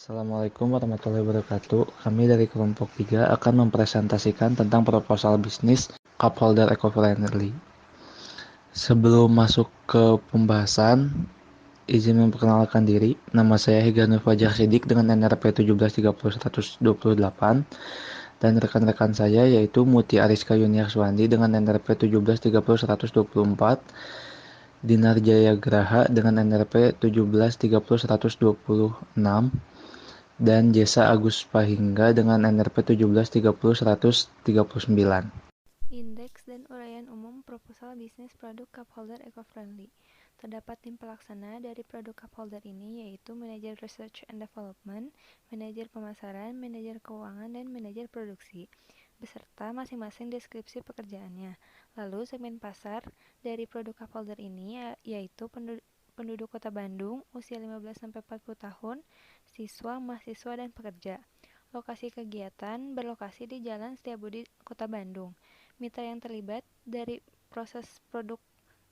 Assalamualaikum warahmatullahi wabarakatuh. Kami dari kelompok 3 akan mempresentasikan tentang proposal bisnis cup holder eco-friendly. Sebelum masuk ke pembahasan, izin memperkenalkan diri. Nama saya Higanur Fajar Sidik dengan NRP 1730128 dan rekan-rekan saya yaitu Muti Ariska Yuniar Suwandi dengan NRP 1730124, Dinar Jaya Graha dengan NRP 1730126, dan Jesa Agus Pahingga dengan NRP 1730139. Indeks dan uraian umum proposal bisnis produk cup holder eco-friendly. Terdapat tim pelaksana dari produk cup holder ini yaitu manajer research and development, manajer pemasaran, manajer keuangan, dan manajer produksi, beserta masing-masing deskripsi pekerjaannya. Lalu segmen pasar dari produk cup holder ini yaitu penduduk Kota Bandung, usia 15-40 tahun, siswa, mahasiswa, dan pekerja. Lokasi kegiatan berlokasi di Jalan Setiabudi, Kota Bandung. Mitra yang terlibat dari proses produk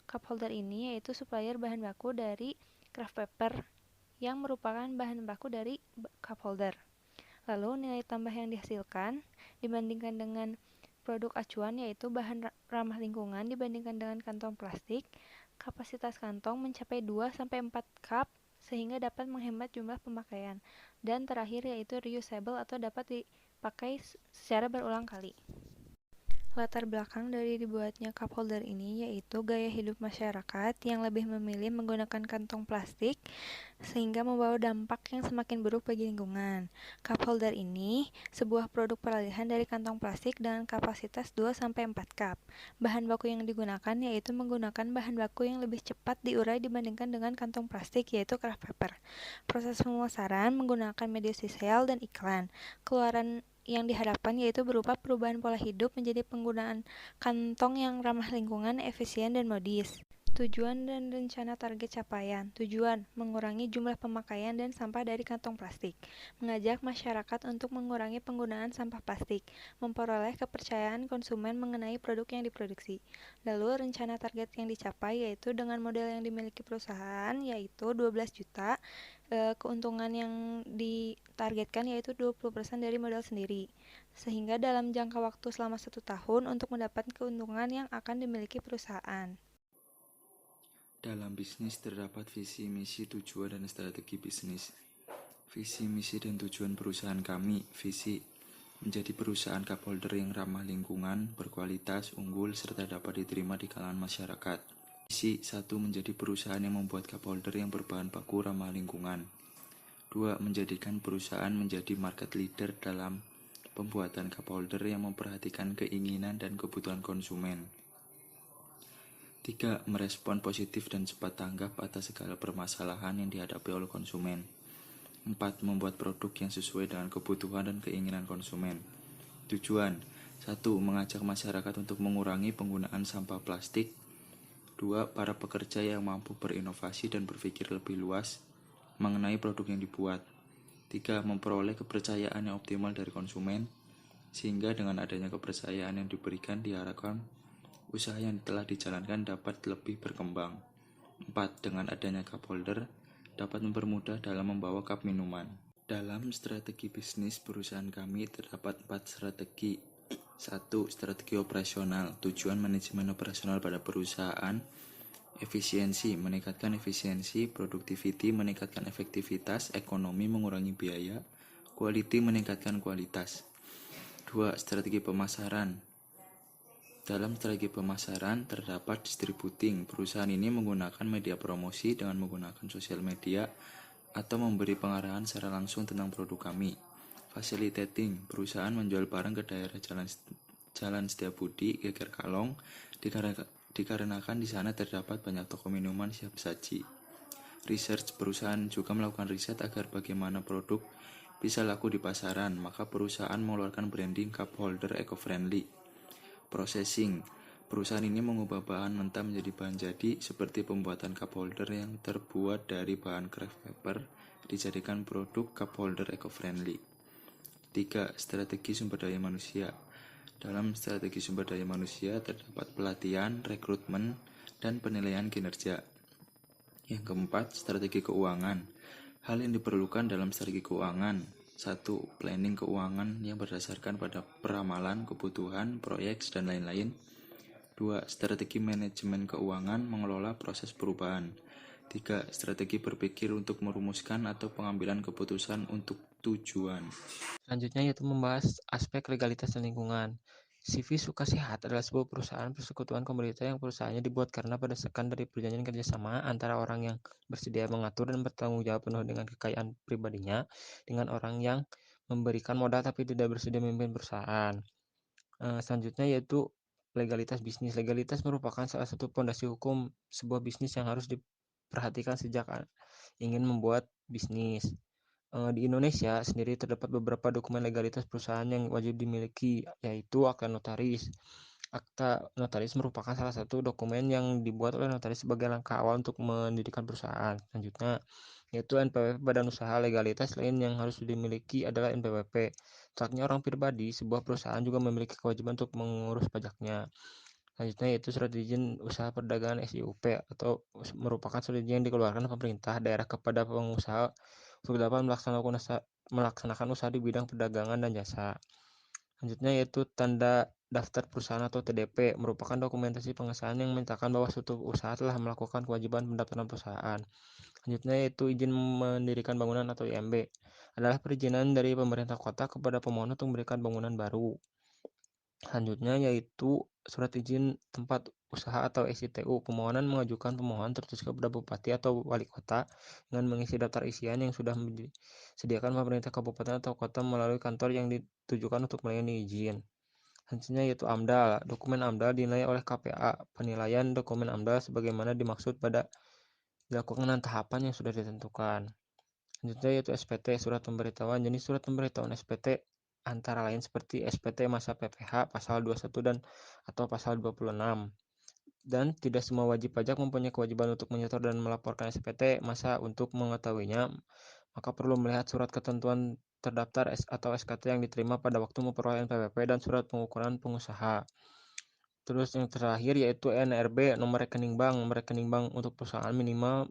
cup holder ini yaitu supplier bahan baku dari craft paper yang merupakan bahan baku dari cup holder. Lalu nilai tambah yang dihasilkan dibandingkan dengan produk acuan yaitu bahan ramah lingkungan dibandingkan dengan kantong plastik. Kapasitas kantong mencapai 2-4 cup sehingga dapat menghemat jumlah pemakaian. Dan terakhir yaitu reusable atau dapat dipakai secara berulang kali. Latar belakang dari dibuatnya cup holder ini yaitu gaya hidup masyarakat yang lebih memilih menggunakan kantong plastik sehingga membawa dampak yang semakin buruk bagi lingkungan. Cup holder ini sebuah produk peralihan dari kantong plastik dengan kapasitas 2-4 cup. Bahan baku yang digunakan yaitu menggunakan bahan baku yang lebih cepat diurai dibandingkan dengan kantong plastik yaitu craft paper. Proses pemasaran menggunakan media sosial dan iklan. Keluaran yang diharapkan yaitu berupa perubahan pola hidup menjadi penggunaan kantong yang ramah lingkungan, efisien, dan modis. Tujuan dan rencana target capaian. Tujuan, mengurangi jumlah pemakaian dan sampah dari kantong plastik. Mengajak masyarakat untuk mengurangi penggunaan sampah plastik. Memperoleh kepercayaan konsumen mengenai produk yang diproduksi. Lalu rencana target yang dicapai yaitu dengan model yang dimiliki perusahaan yaitu 12 juta. Keuntungan yang ditargetkan yaitu 20% dari modal sendiri. Sehingga dalam jangka waktu selama 1 tahun untuk mendapatkan keuntungan yang akan dimiliki perusahaan. Dalam bisnis terdapat visi, misi, tujuan, dan strategi bisnis. Visi, misi, dan tujuan perusahaan kami. Visi, menjadi perusahaan cup holder yang ramah lingkungan, berkualitas, unggul, serta dapat diterima di kalangan masyarakat. Misi, 1. Menjadi perusahaan yang membuat cup holder yang berbahan baku ramah lingkungan. 2. Menjadikan perusahaan menjadi market leader dalam pembuatan cup holder yang memperhatikan keinginan dan kebutuhan konsumen. 3. Merespon positif dan cepat tanggap atas segala permasalahan yang dihadapi oleh konsumen. 4. Membuat produk yang sesuai dengan kebutuhan dan keinginan konsumen. Tujuan 1. Mengajak masyarakat untuk mengurangi penggunaan sampah plastik. 2. Para pekerja yang mampu berinovasi dan berpikir lebih luas mengenai produk yang dibuat. 3. Memperoleh kepercayaan yang optimal dari konsumen, sehingga dengan adanya kepercayaan yang diberikan diharapkan usaha yang telah dijalankan dapat lebih berkembang. 4. Dengan adanya cup holder dapat mempermudah dalam membawa cup minuman. Dalam strategi bisnis perusahaan kami terdapat 4 strategi. 1. Strategi operasional. Tujuan manajemen operasional pada perusahaan. Efisiensi, meningkatkan efisiensi, productivity, meningkatkan efektivitas, ekonomi, mengurangi biaya, quality, meningkatkan kualitas. 2. Strategi pemasaran. Dalam strategi pemasaran terdapat distributing. Perusahaan ini menggunakan media promosi dengan menggunakan sosial media atau memberi pengarahan secara langsung tentang produk kami. Facilitating. Perusahaan menjual barang ke daerah Jalan Setiabudi, Geger Kalong, dikarenakan di sana terdapat banyak toko minuman siap saji. Research. Perusahaan juga melakukan riset agar bagaimana produk bisa laku di pasaran, maka perusahaan mengeluarkan branding cup holder eco-friendly. Processing. Perusahaan ini mengubah bahan mentah menjadi bahan jadi seperti pembuatan cup holder yang terbuat dari bahan craft paper dijadikan produk cup holder eco-friendly. 3. Strategi sumber daya manusia. Dalam strategi sumber daya manusia terdapat pelatihan, rekrutmen, dan penilaian kinerja. Yang keempat, strategi keuangan. Hal yang diperlukan dalam strategi keuangan. 1. Planning keuangan yang berdasarkan pada peramalan, kebutuhan, proyek, dan lain-lain. 2. Strategi manajemen keuangan mengelola proses perubahan. 3. Strategi berpikir untuk merumuskan atau pengambilan keputusan untuk tujuan. Selanjutnya yaitu membahas aspek legalitas dan lingkungan. CV Suka Sehat adalah sebuah perusahaan persekutuan komoditas yang perusahaannya dibuat karena berdasarkan dari perjanjian kerjasama antara orang yang bersedia mengatur dan bertanggung jawab penuh dengan kekayaan pribadinya dengan orang yang memberikan modal tapi tidak bersedia memimpin perusahaan. Selanjutnya yaitu legalitas bisnis. Legalitas merupakan salah satu fondasi hukum sebuah bisnis yang harus diperhatikan sejak ingin membuat bisnis. Di Indonesia sendiri terdapat beberapa dokumen legalitas perusahaan yang wajib dimiliki, yaitu akta notaris. Akta notaris merupakan salah satu dokumen yang dibuat oleh notaris sebagai langkah awal untuk mendirikan perusahaan. Selanjutnya, yaitu NPWP. Badan usaha. Legalitas lain yang harus dimiliki adalah NPWP. Selanjutnya, orang pribadi, sebuah perusahaan juga memiliki kewajiban untuk mengurus pajaknya. Selanjutnya yaitu surat izin usaha perdagangan SIUP atau merupakan surat izin yang dikeluarkan pemerintah daerah kepada pengusaha untuk dapat melaksanakan usaha di bidang perdagangan dan jasa. Selanjutnya yaitu tanda daftar perusahaan atau TDP, merupakan dokumentasi pengesahan yang menyatakan bahwa suatu usaha telah melakukan kewajiban pendaftaran perusahaan. Selanjutnya yaitu izin mendirikan bangunan atau IMB, adalah perizinan dari pemerintah kota kepada pemohon untuk mendirikan bangunan baru. Selanjutnya yaitu surat izin tempat usaha atau SITU. Pemohonan mengajukan pemohon tertulis kepada bupati atau wali kota dengan mengisi daftar isian yang sudah disediakan pemerintah kabupaten atau kota melalui kantor yang ditujukan untuk melayani izin. Selanjutnya yaitu AMDAL. Dokumen AMDAL dinilai oleh KPA. Penilaian dokumen AMDAL sebagaimana dimaksud pada dilakukan tahapan yang sudah ditentukan. Selanjutnya yaitu SPT, surat pemberitahuan. Jenis surat pemberitahuan SPT antara lain seperti SPT masa PPh pasal 21 dan atau pasal 26. Dan tidak semua wajib pajak mempunyai kewajiban untuk menyetor dan melaporkan SPT masa. Untuk mengetahuinya, maka perlu melihat surat ketentuan terdaftar atau SKT yang diterima pada waktu memperoleh NPWP dan surat pengukuran pengusaha. Terus yang terakhir yaitu NRB, nomor rekening bank. Nomor rekening bank untuk perusahaan minimal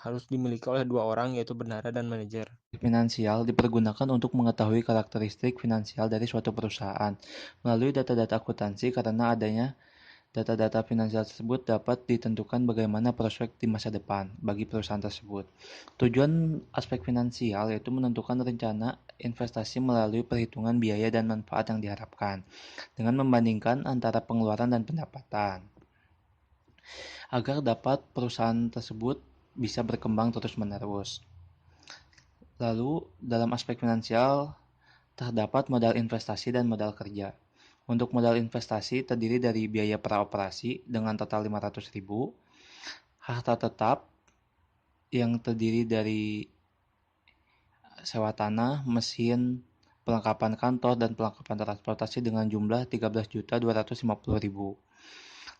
harus dimiliki oleh 2 orang, yaitu bendahara dan manajer. Finansial dipergunakan untuk mengetahui karakteristik finansial dari suatu perusahaan melalui data-data akuntansi. Karena adanya data-data finansial tersebut dapat ditentukan bagaimana prospek di masa depan bagi perusahaan tersebut. Tujuan aspek finansial yaitu menentukan rencana investasi melalui perhitungan biaya dan manfaat yang diharapkan dengan membandingkan antara pengeluaran dan pendapatan agar dapat perusahaan tersebut bisa berkembang terus-menerus. Lalu, dalam aspek finansial, terdapat modal investasi dan modal kerja. Untuk modal investasi terdiri dari biaya praoperasi dengan total 500.000, harta tetap yang terdiri dari sewa tanah, mesin, perlengkapan kantor, dan perlengkapan transportasi dengan jumlah 13.250.000.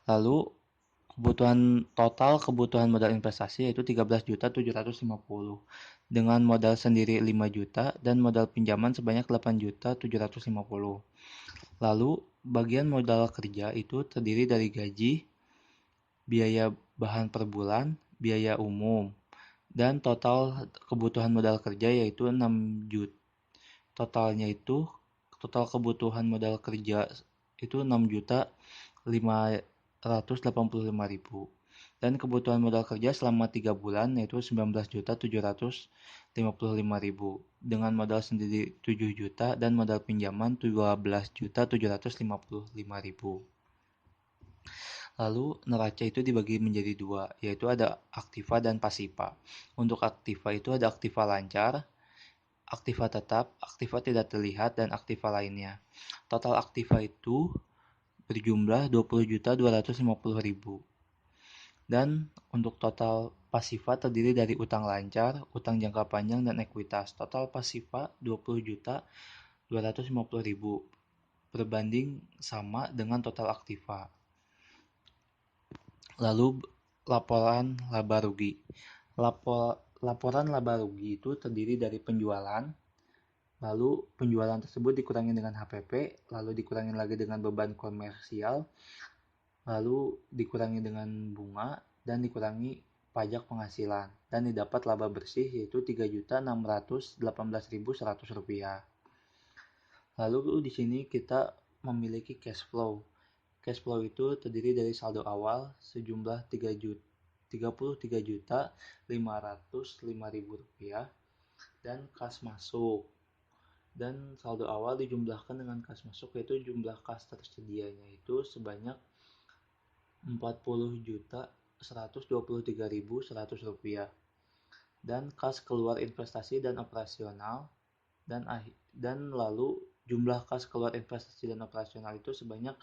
Lalu, kebutuhan modal investasi yaitu 13.750 dengan modal sendiri 5 juta dan modal pinjaman sebanyak 8.750. Lalu bagian modal kerja itu terdiri dari gaji, biaya bahan per bulan, biaya umum, dan total kebutuhan modal kerja yaitu 6 juta. Total kebutuhan modal kerja itu 6 juta 585.000 dan kebutuhan modal kerja selama 3 bulan yaitu 19.755.000 dengan modal sendiri 7 juta dan modal pinjaman 12.755.000. Lalu neraca itu dibagi menjadi 2, yaitu ada aktiva dan pasiva. Untuk aktiva itu ada aktiva lancar, aktiva tetap, aktiva tidak terlihat, dan aktiva lainnya. Total aktiva itu berjumlah 20.250.000. Dan untuk total pasiva terdiri dari utang lancar, utang jangka panjang, dan ekuitas. Total pasiva 20.250.000 berbanding sama dengan total aktiva. Lalu laporan laba rugi. Laporan laba rugi itu terdiri dari penjualan, lalu penjualan tersebut dikurangi dengan HPP, lalu dikurangi lagi dengan beban komersial, lalu dikurangi dengan bunga, dan dikurangi pajak penghasilan. dan didapat laba bersih yaitu Rp3.618.100. Lalu di sini kita memiliki cash flow. Cash flow itu terdiri dari saldo awal sejumlah Rp33.505.000 dan kas masuk. Dan saldo awal dijumlahkan dengan kas masuk yaitu jumlah kas tersedianya itu sebanyak Rp40.123.100 dan kas keluar investasi dan operasional dan lalu jumlah kas keluar investasi dan operasional itu sebanyak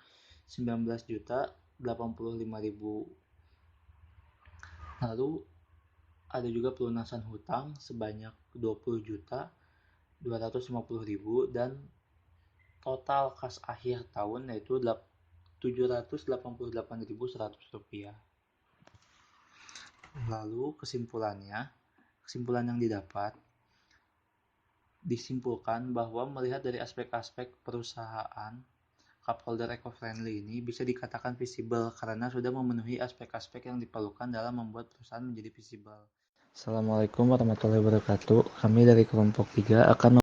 Rp19.085.000. Lalu ada juga pelunasan hutang sebanyak Rp20.250.000 dan total kas akhir tahun yaitu Rp788.100. Lalu kesimpulan yang disimpulkan bahwa melihat dari aspek-aspek perusahaan, cup holder eco-friendly ini bisa dikatakan visible karena sudah memenuhi aspek-aspek yang diperlukan dalam membuat perusahaan menjadi visible. Assalamualaikum warahmatullahi wabarakatuh. Kami dari kelompok 3 akan